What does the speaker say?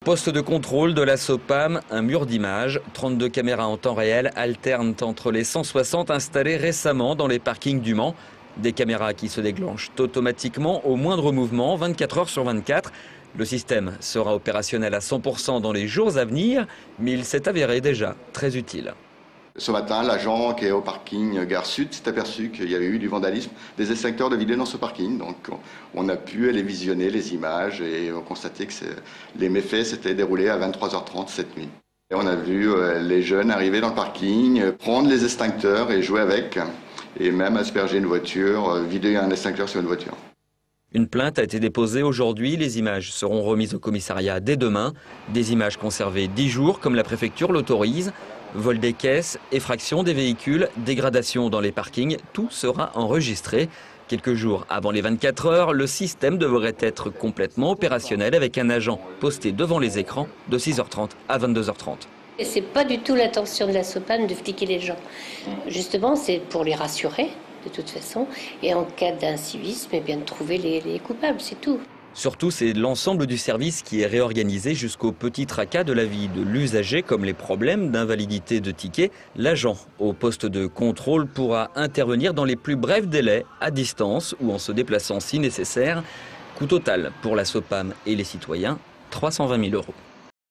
Poste de contrôle de la SOPAM, un mur d'images. 32 caméras en temps réel alternent entre les 160 installées récemment dans les parkings du Mans. Des caméras qui se déclenchent automatiquement au moindre mouvement, 24 heures sur 24. Le système sera opérationnel à 100% dans les jours à venir, mais il s'est avéré déjà très utile. Ce matin, l'agent qui est au parking Gare Sud s'est aperçu qu'il y avait eu du vandalisme, des extincteurs de vidéo dans ce parking. Donc on a pu aller visionner les images et on constatait que les méfaits s'étaient déroulés à 23h30 cette nuit. Et on a vu les jeunes arriver dans le parking, prendre les extincteurs et jouer avec, et même asperger une voiture, vider un extincteur sur une voiture. Une plainte a été déposée aujourd'hui. Les images seront remises au commissariat dès demain. Des images conservées 10 jours, comme la préfecture l'autorise. Vol des caisses, effraction des véhicules, dégradation dans les parkings, tout sera enregistré. Quelques jours avant les 24 heures, le système devrait être complètement opérationnel avec un agent posté devant les écrans de 6h30 à 22h30. Et c'est pas du tout l'intention de la SOPAM de fliquer les gens. Justement, c'est pour les rassurer, de toute façon, et en cas d'incivisme, eh bien, de trouver les coupables, c'est tout. Surtout, c'est l'ensemble du service qui est réorganisé jusqu'au petit tracas de la vie de l'usager, comme les problèmes d'invalidité de tickets. L'agent au poste de contrôle pourra intervenir dans les plus brefs délais, à distance ou en se déplaçant si nécessaire. Coût total pour la SOPAM et les citoyens, 320 000 €.